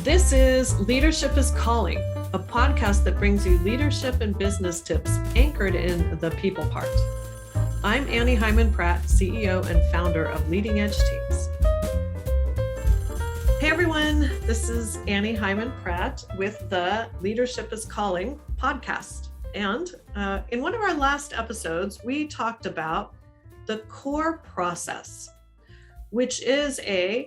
This is Leadership is Calling, a podcast that brings you leadership and business tips anchored in the people part. I'm Annie Hyman Pratt, CEO and founder of Leading Edge Teams. Hey everyone, this is Annie Hyman Pratt with the Leadership is Calling podcast. And in one of our last episodes, we talked about the CORE process, which is an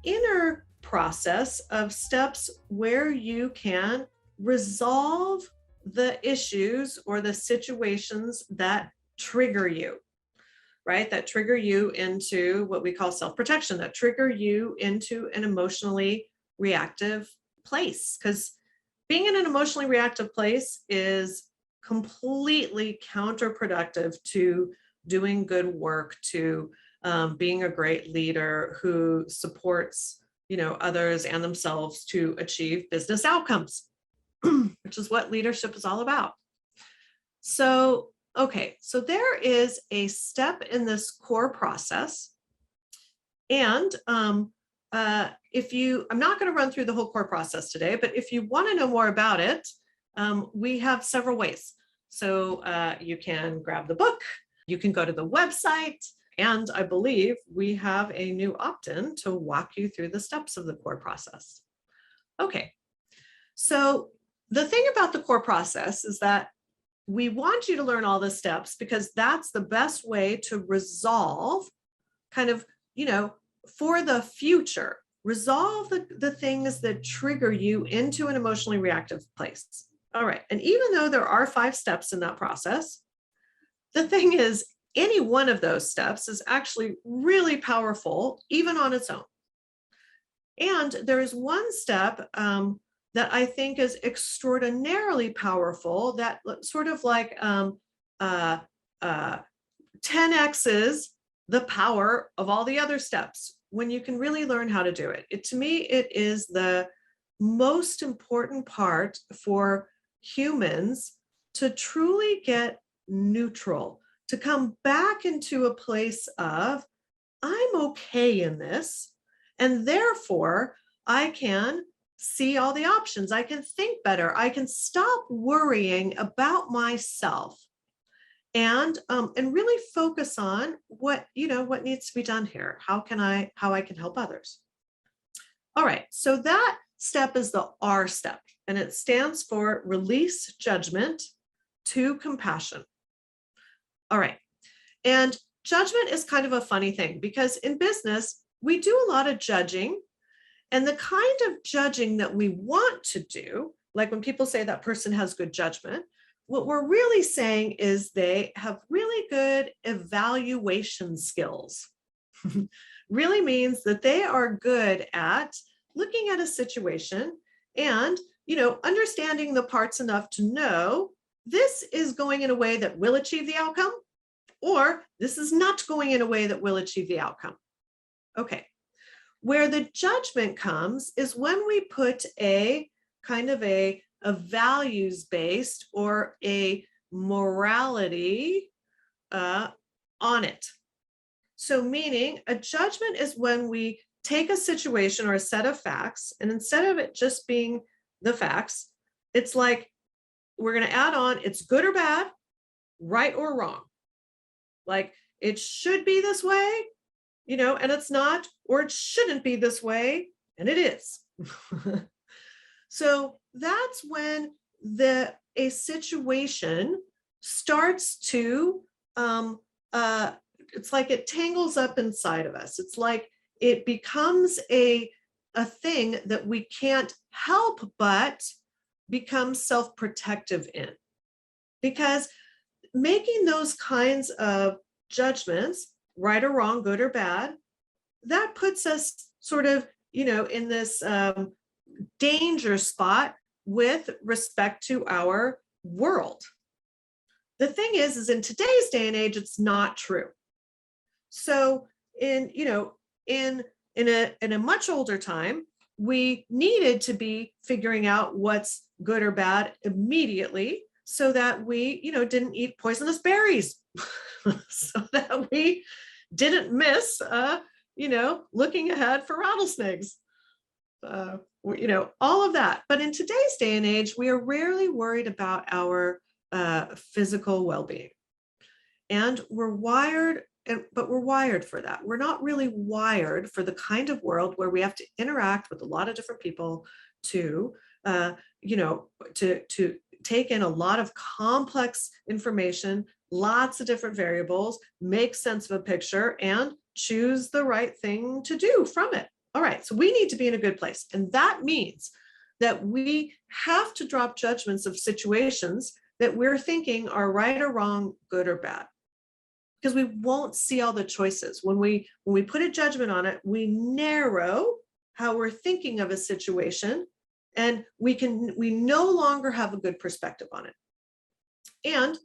inner process of steps where you can resolve the issues or the situations that trigger you, right? That trigger you into what we call self-protection, that trigger you into an emotionally reactive place. Because being in an emotionally reactive place is completely counterproductive to doing good work, to being a great leader who supports others and themselves to achieve business outcomes, which is what leadership is all about. So there is a step in this CORE process. And I'm not going to run through the whole CORE process today, but if you want to know more about it, we have several ways. So you can grab the book, you can go to the website, and I believe we have a new opt-in to walk you through the steps of the CORE process. Okay, so the thing about the CORE process is that we want you to learn all the steps because that's the best way to resolve for the future, resolve the things that trigger you into an emotionally reactive place. All right, and even though there are 5 steps in that process, the thing is, any one of those steps is actually really powerful, even on its own. And there is one step that I think is extraordinarily powerful, that sort of like 10x's the power of all the other steps when you can really learn how to do it. To me, it is the most important part for humans to truly get neutral, to come back into a place of, I'm okay in this, and therefore I can see all the options. I can think better. I can stop worrying about myself and really focus on what needs to be done here. How I can help others. All right, so that step is the R step, and it stands for release judgment to compassion. All right. And judgment is kind of a funny thing because in business, we do a lot of judging, and the kind of judging that we want to do, like when people say that person has good judgment, what we're really saying is they have really good evaluation skills. Really means that they are good at looking at a situation and, understanding the parts enough to know this is going in a way that will achieve the outcome, or this is not going in a way that will achieve the outcome. Okay. Where the judgment comes is when we put a kind of a values-based or a morality on it. So meaning a judgment is when we take a situation or a set of facts, and instead of it just being the facts, it's like, we're going to add on, it's good or bad, right or wrong. Like it should be this way, and it's not, or it shouldn't be this way, and it is. So that's when a situation starts to, it's like it tangles up inside of us. It's like it becomes a thing that we can't help but become self-protective in, because making those kinds of judgments, right or wrong, good or bad, that puts us sort of, in this danger spot with respect to our world. The thing is in today's day and age, it's not true. So in a much older time, we needed to be figuring out what's good or bad immediately so that we, didn't eat poisonous berries, so that we didn't miss, looking ahead for rattlesnakes. all of that. But in today's day and age, we are rarely worried about our physical well-being. And we're wired, but we're wired for that. We're not really wired for the kind of world where we have to interact with a lot of different people to, to take in a lot of complex information, lots of different variables, make sense of a picture, and choose the right thing to do from it. All right, so we need to be in a good place. And that means that we have to drop judgments of situations that we're thinking are right or wrong, good or bad, because we won't see all the choices. When we put a judgment on it, we narrow how we're thinking of a situation, and we no longer have a good perspective on it. And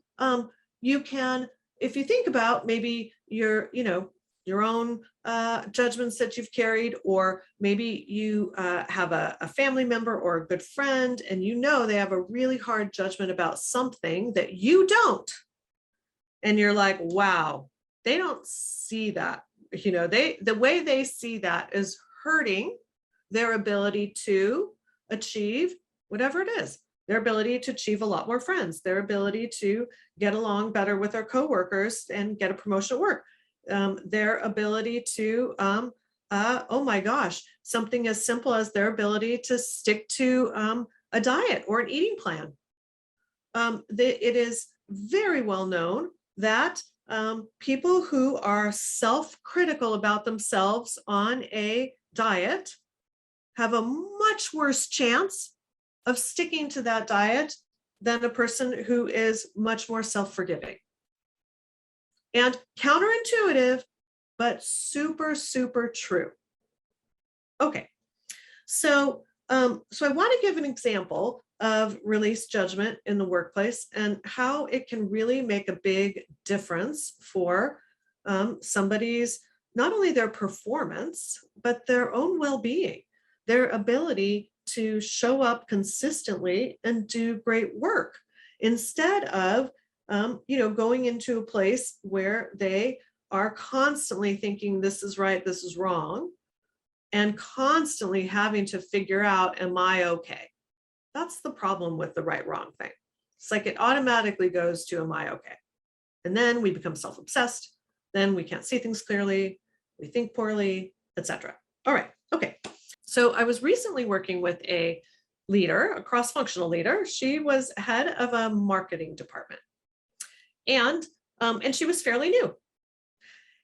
you can, if you think about maybe your own judgments that you've carried, or maybe you have a family member or a good friend, and they have a really hard judgment about something that you don't. And you're like, wow, they don't see that. The way they see that is hurting their ability to achieve whatever it is. Their ability to achieve a lot more friends, their ability to get along better with their coworkers and get a promotion at work, their ability to, oh my gosh, something as simple as their ability to stick to a diet or an eating plan. It is very well known that people who are self-critical about themselves on a diet have a much worse chance of sticking to that diet than a person who is much more self-forgiving. And counterintuitive, but super, super true. Okay, so I want to give an example of release judgment in the workplace and how it can really make a big difference for somebody's, not only their performance, but their own well-being, their ability to show up consistently and do great work, instead of going into a place where they are constantly thinking this is right, this is wrong, and constantly having to figure out, am I okay? That's the problem with the right, wrong thing. It's like it automatically goes to, am I okay? And then we become self-obsessed. Then we can't see things clearly. We think poorly, etc. All right, okay. So I was recently working with a leader, a cross-functional leader. She was head of a marketing department. And she was fairly new.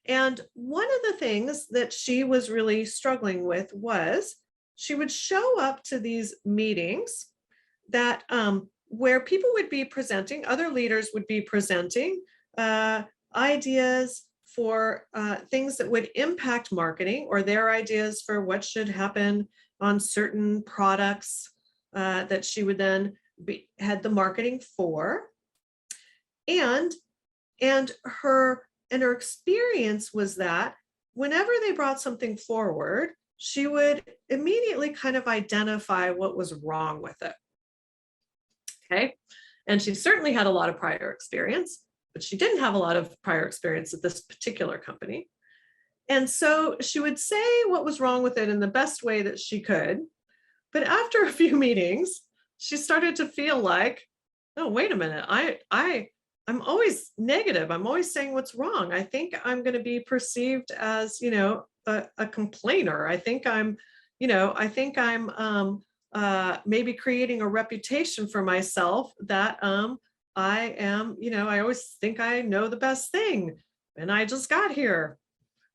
And one of the things that she was really struggling with was she would show up to these meetings that where people would be presenting, other leaders would be presenting ideas for things that would impact marketing, or their ideas for what should happen on certain products that she would then had the marketing for. And her experience was that whenever they brought something forward, she would immediately kind of identify what was wrong with it. Okay. And she certainly had a lot of prior experience, but she didn't have a lot of prior experience at this particular company. And so she would say what was wrong with it in the best way that she could. But after a few meetings, she started to feel like, oh, wait a minute, I'm always negative. I'm always saying what's wrong. I think I'm going to be perceived as, a complainer. I think I'm maybe creating a reputation for myself that I am, I always think I know the best thing and I just got here,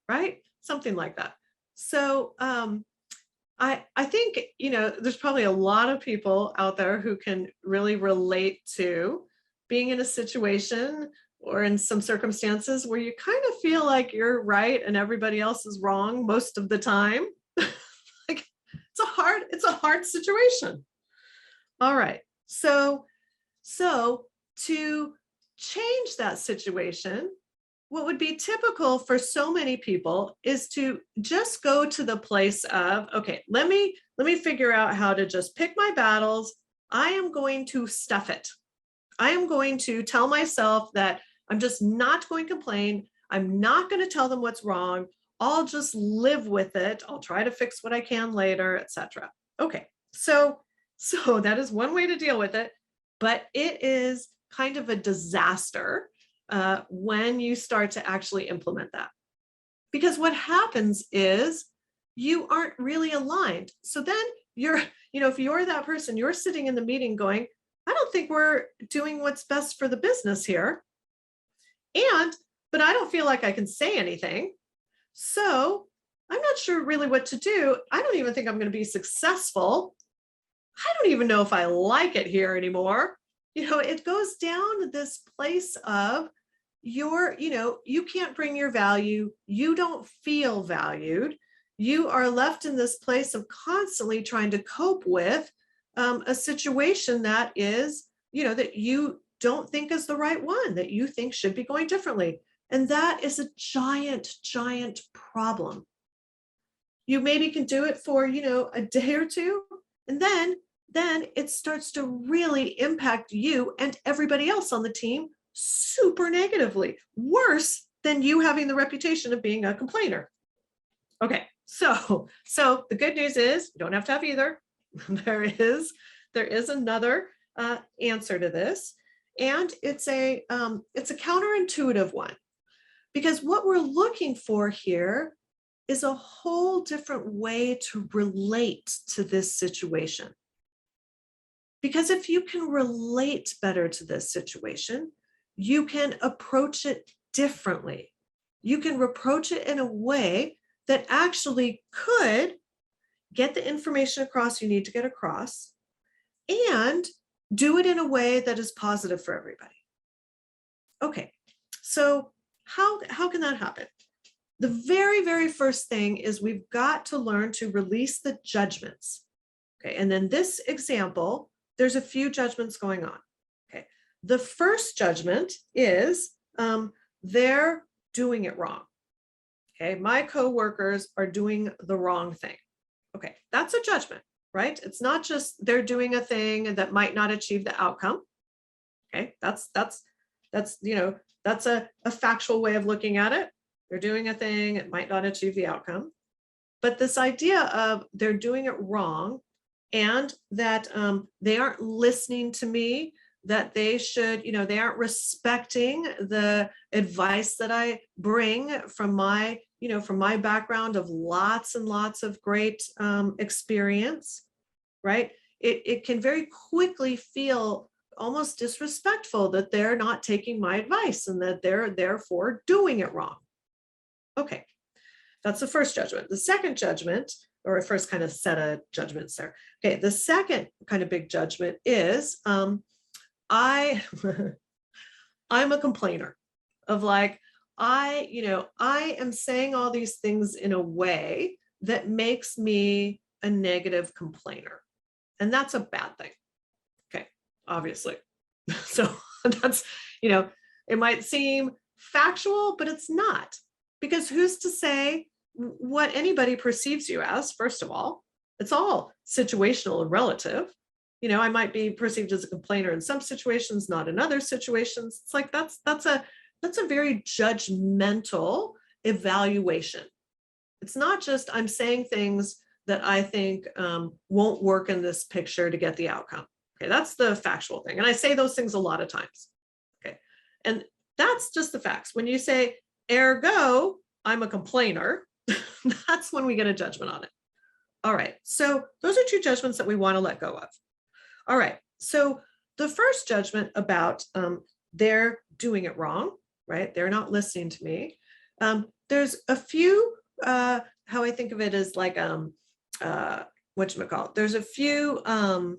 right? Something like that. So I think, there's probably a lot of people out there who can really relate to being in a situation or in some circumstances where you kind of feel like you're right and everybody else is wrong most of the time. Like it's a hard situation. All right. So to change that situation, what would be typical for so many people is to just go to the place of, okay, let me figure out how to just pick my battles. I am going to stuff it. I am going to tell myself that I'm just not going to complain. I'm not going to tell them what's wrong. I'll just live with it. I'll try to fix what I can later, etc. Okay, so that is one way to deal with it, but it is kind of a disaster when you start to actually implement that. Because what happens is you aren't really aligned. So then if you're that person, you're sitting in the meeting going, I don't think we're doing what's best for the business here. But I don't feel like I can say anything. So I'm not sure really what to do. I don't even think I'm going to be successful. I don't even know if I like it here anymore. It goes down to this place of you can't bring your value. You don't feel valued. You are left in this place of constantly trying to cope with a situation that is, that you don't think is the right one, that you think should be going differently. And that is a giant, giant problem. You maybe can do it for, a day or two, and then it starts to really impact you and everybody else on the team super negatively, worse than you having the reputation of being a complainer. Okay, so the good news is you don't have to have either. There is another answer to this, and it's a counterintuitive one, because what we're looking for here is a whole different way to relate to this situation. Because if you can relate better to this situation, you can approach it differently. You can approach it in a way that actually could get the information across you need to get across, and do it in a way that is positive for everybody. Okay, so how can that happen? The very, very first thing is we've got to learn to release the judgments. Okay, and then this example, there's a few judgments going on. Okay, the first judgment is they're doing it wrong. Okay, my coworkers are doing the wrong thing. Okay, that's a judgment, right? It's not just they're doing a thing that might not achieve the outcome. Okay, that's a factual way of looking at it. They're doing a thing, it might not achieve the outcome. But this idea of they're doing it wrong, and that they aren't listening to me, that they should, they aren't respecting the advice that I bring from my background of lots and lots of great experience, right? It can very quickly feel almost disrespectful that they're not taking my advice and that they're therefore doing it wrong. Okay, that's the first judgment. The second judgment, or first kind of set of judgments there. Okay, the second kind of big judgment is I'm a complainer of like, I am saying all these things in a way that makes me a negative complainer. And that's a bad thing. Okay, obviously. So that's, it might seem factual, but it's not. Because who's to say what anybody perceives you as, first of all? It's all situational and relative. I might be perceived as a complainer in some situations, not in other situations. It's like that's a very judgmental evaluation. It's not just I'm saying things that I think won't work in this picture to get the outcome. Okay, that's the factual thing. And I say those things a lot of times. Okay, and that's just the facts. When you say, ergo, I'm a complainer, that's when we get a judgment on it. All right, so those are two judgments that we want to let go of. All right, so the first judgment about they're doing it wrong, right? They're not listening to me. There's a few, how I think of it is like, whatchamacallit, there's a few, I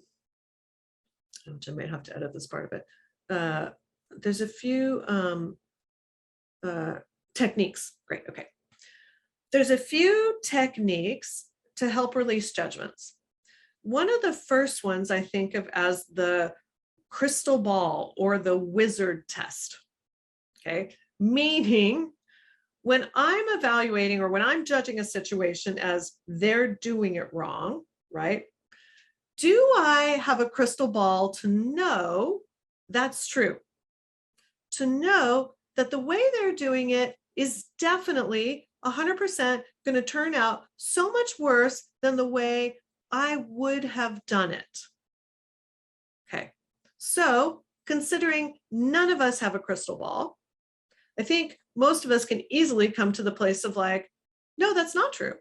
might have to edit this part of it. There's a few techniques. Great. Okay. There's a few techniques to help release judgments. One of the first ones I think of as the crystal ball or the wizard test. Okay. Meaning when I'm evaluating or when I'm judging a situation as they're doing it wrong, right? Do I have a crystal ball to know that's true? To know that the way they're doing it is definitely 100% going to turn out so much worse than the way I would have done it. Okay. So considering none of us have a crystal ball, I think most of us can easily come to the place of like, no, that's not true.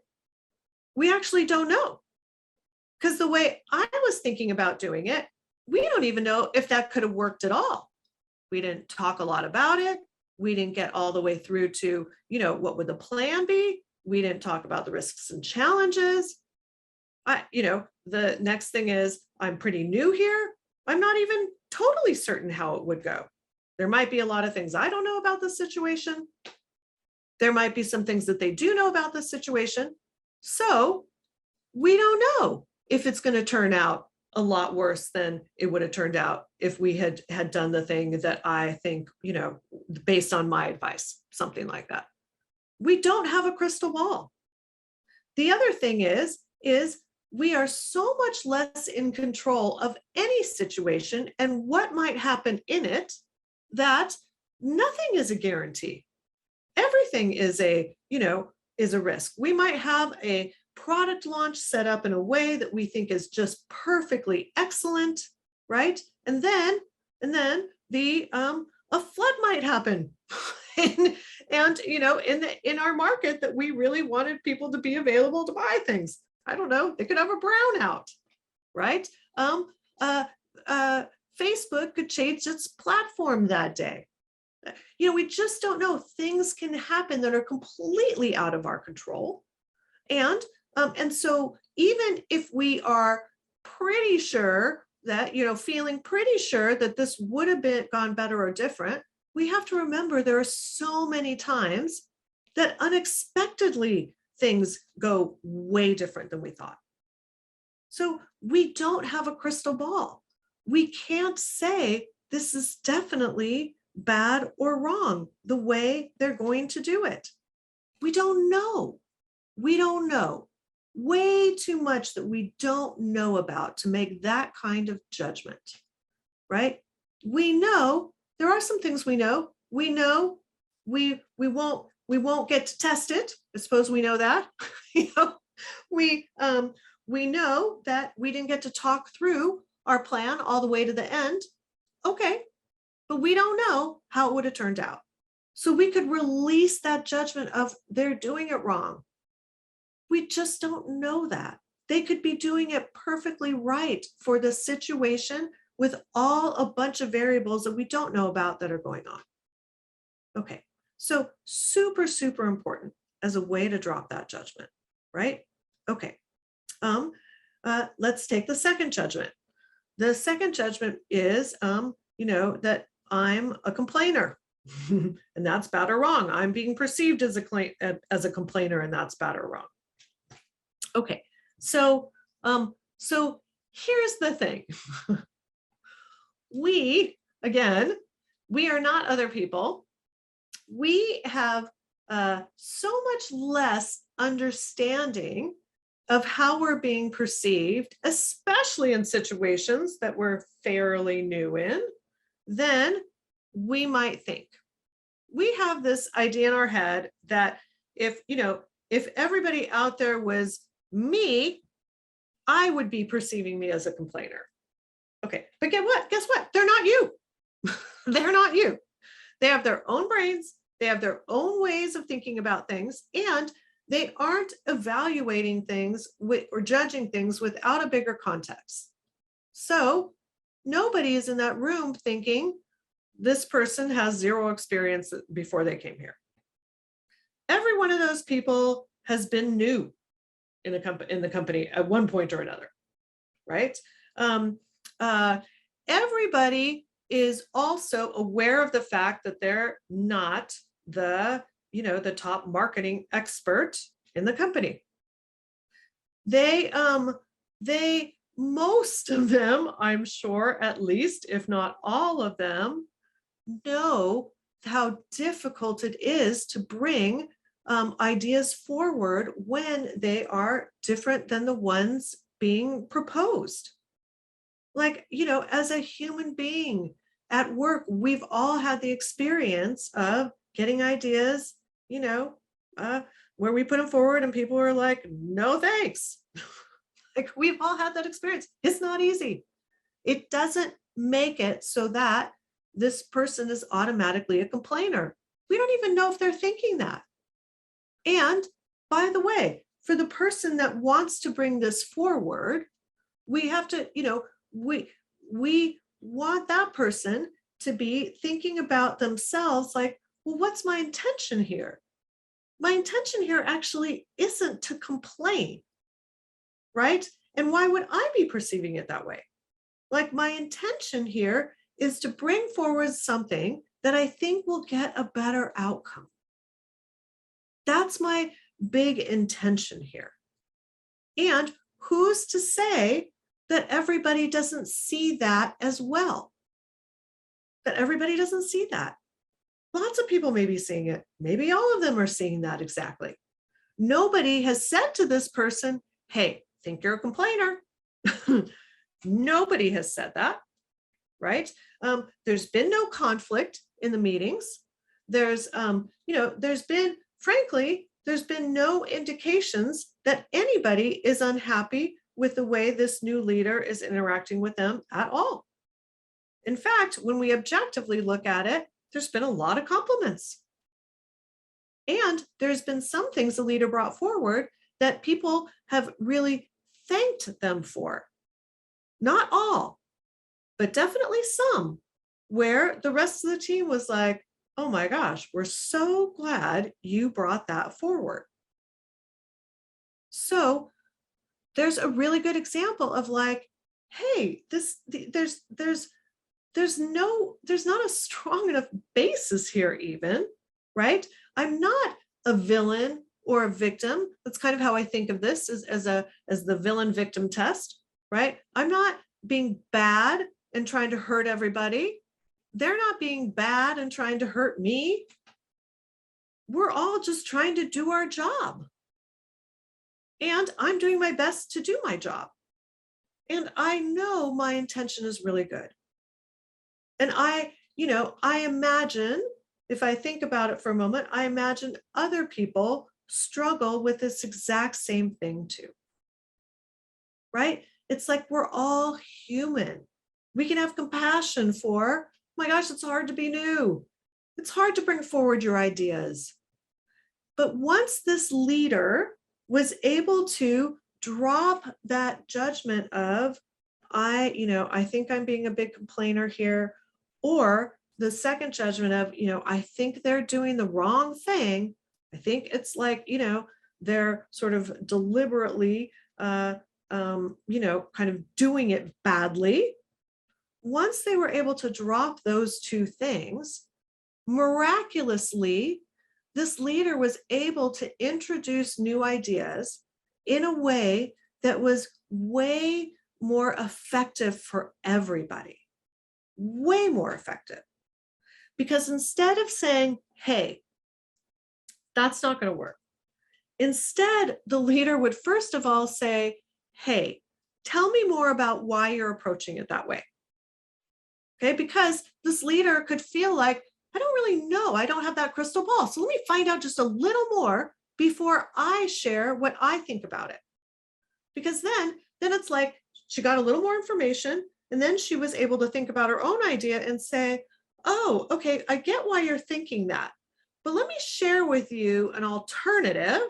We actually don't know. Because the way I was thinking about doing it, we don't even know if that could have worked at all. We didn't talk a lot about it. We didn't get all the way through to, what would the plan be? We didn't talk about the risks and challenges. The next thing is I'm pretty new here. I'm not even totally certain how it would go. There might be a lot of things I don't know about this situation. There might be some things that they do know about this situation. So we don't know if it's going to turn out a lot worse than it would have turned out if we had done the thing that I think, based on my advice, something like that. We don't have a crystal ball. The other thing is we are so much less in control of any situation and what might happen in it that nothing is a guarantee. Everything is a risk. We might have a product launch set up in a way that we think is just perfectly excellent, right? And then a flood might happen. and in our market that we really wanted people to be available to buy things. I don't know, they could have a brownout, right? Facebook could change its platform that day. We just don't know. Things can happen that are completely out of our control. And so even if we are pretty sure that, feeling pretty sure that this would have gone better or different, we have to remember there are so many times that unexpectedly things go way different than we thought. So we don't have a crystal ball. We can't say this is definitely bad or wrong the way they're going to do it. We don't know. We don't know. Way too much that we don't know about to make that kind of judgment, right? We know there are some things we know. We know we won't get to test it. I suppose we know that. We know that we didn't get to talk through our plan all the way to the end. Okay, but we don't know how it would have turned out. So we could release that judgment of they're doing it wrong. We just don't know that. They could be doing it perfectly right for the situation with a bunch of variables that we don't know about that are going on. Okay, so super, super important as a way to drop that judgment, right? Okay, let's take the second judgment. The second judgment is, that I'm a complainer. And that's bad or wrong. I'm being perceived as a complainer, and that's bad or wrong. Okay, so here's the thing. We are not other people. We have so much less understanding of how we're being perceived, especially in situations that we're fairly new in, than we might think. We have this idea in our head that if everybody out there was me, I would be perceiving me as a complainer. Okay, but guess what? They're not you. They're not you. They have their own brains. They have their own ways of thinking about things, and they aren't evaluating things or judging things without a bigger context. So nobody is in that room thinking this person has zero experience before they came here. Every one of those people has been new in the company at one point or another, right? Everybody is also aware of the fact that they're not the top marketing expert in the company. They most of them, I'm sure, at least, if not all of them, know how difficult it is to bring ideas forward when they are different than the ones being proposed. Like, as a human being at work, we've all had the experience of getting ideas, where we put them forward and people are like, no, thanks. Like we've all had that experience. It's not easy. It doesn't make it so that this person is automatically a complainer. We don't even know if they're thinking that. And by the way, for the person that wants to bring this forward, we have to, we want that person to be thinking about themselves like, well, what's my intention here? My intention here actually isn't to complain, right? And why would I be perceiving it that way? Like my intention here is to bring forward something that I think will get a better outcome. That's my big intention here. And who's to say that everybody doesn't see that as well? That everybody doesn't see that. Lots of people may be seeing it. Maybe all of them are seeing that exactly. Nobody has said to this person, hey, think you're a complainer. Nobody has said that, right? There's been no conflict in the meetings. There's been no indications that anybody is unhappy with the way this new leader is interacting with them at all. In fact, when we objectively look at it, there's been a lot of compliments. And there's been some things the leader brought forward that people have really thanked them for. Not all, but definitely some, where the rest of the team was like, oh my gosh, we're so glad you brought that forward. So there's a really good example of like, hey, there's not a strong enough basis here even, right? I'm not a villain or a victim. That's kind of how I think of this as the villain victim test, right? I'm not being bad and trying to hurt everybody. They're not being bad and trying to hurt me. We're all just trying to do our job. And I'm doing my best to do my job. And I know my intention is really good. And I imagine, if I think about it for a moment, I imagine other people struggle with this exact same thing too. Right? It's like we're all human. We can have compassion for, oh my gosh, it's hard to be new. It's hard to bring forward your ideas. But once this leader was able to drop that judgment of, I think I'm being a big complainer here, or the second judgment of, I think they're doing the wrong thing. I think it's like, they're sort of deliberately, kind of doing it badly. Once they were able to drop those two things, miraculously, this leader was able to introduce new ideas in a way that was way more effective for everybody. Way more effective. Because instead of saying, hey, that's not going to work, instead, the leader would first of all say, hey, tell me more about why you're approaching it that way. Okay, because this leader could feel like, I don't really know. I don't have that crystal ball. So let me find out just a little more before I share what I think about it. Because then it's like she got a little more information, and then she was able to think about her own idea and say, oh, okay, I get why you're thinking that. But let me share with you an alternative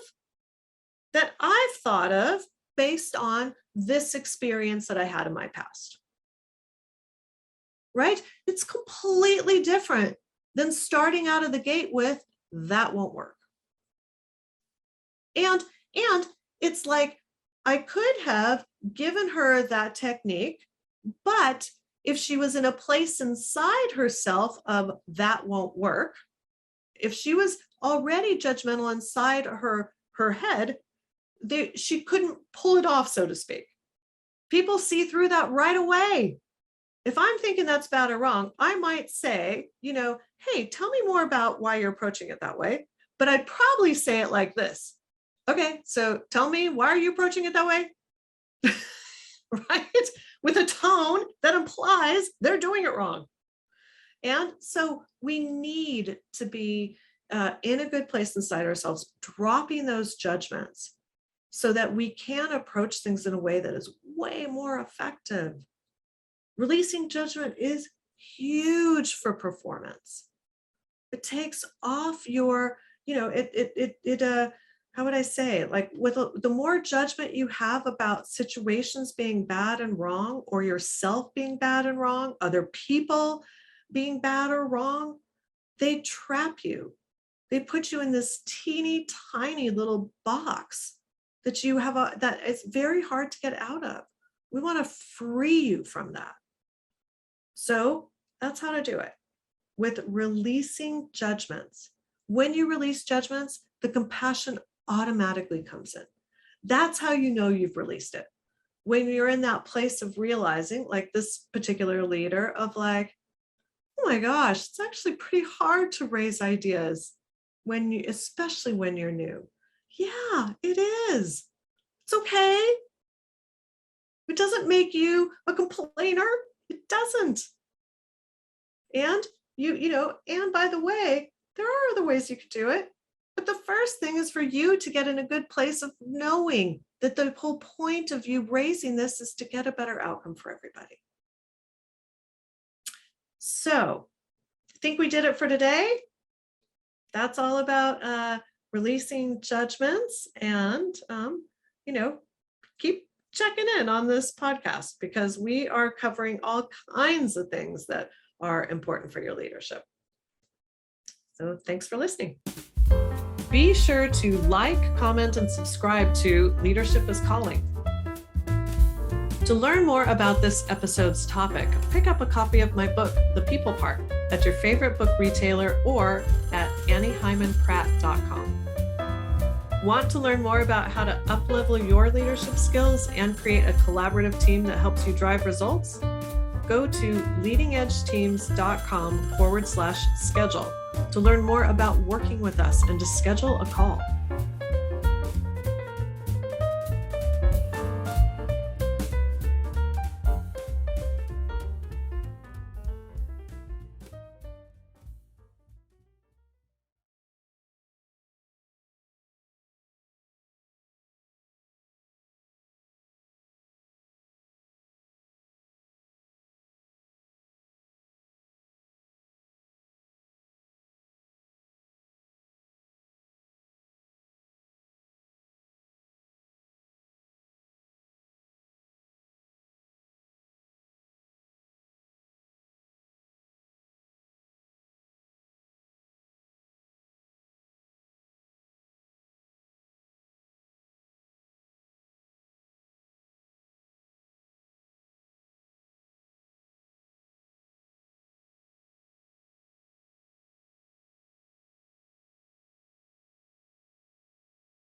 that I've thought of based on this experience that I had in my past. Right? It's completely different than starting out of the gate with, that won't work. And it's like, I could have given her that technique, but if she was in a place inside herself of that won't work, if she was already judgmental inside her head, she couldn't pull it off, so to speak. People see through that right away. If I'm thinking that's bad or wrong, I might say, hey, tell me more about why you're approaching it that way. But I'd probably say it like this. Okay, so tell me, why are you approaching it that way? Right? With a tone that implies they're doing it wrong. And so we need to be in a good place inside ourselves, dropping those judgments so that we can approach things in a way that is way more effective. Releasing judgment is huge for performance. It takes off your, how would I say, like the more judgment you have about situations being bad and wrong, or yourself being bad and wrong, other people being bad or wrong, they trap you. They put you in this teeny tiny little box that you have that it's very hard to get out of. We want to free you from that. So that's how to do it, with releasing judgments. When you release judgments, the compassion automatically comes in. That's how you know you've released it. When you're in that place of realizing, like this particular leader, of like, oh my gosh, it's actually pretty hard to raise ideas especially when you're new. Yeah, it is. It's okay. It doesn't make you a complainer. It doesn't. And and by the way, there are other ways you could do it. But the first thing is for you to get in a good place of knowing that the whole point of you raising this is to get a better outcome for everybody. So I think we did it for today. That's all about releasing judgments, and, keep checking in on this podcast, because we are covering all kinds of things that are important for your leadership. So thanks for listening. Be sure to like, comment, and subscribe to Leadership is Calling. To learn more about this episode's topic, pick up a copy of my book, The People Part, at your favorite book retailer or at anniehymanpratt.com. Want to learn more about how to uplevel your leadership skills and create a collaborative team that helps you drive results? Go to leadingedgeteams.com/schedule to learn more about working with us and to schedule a call.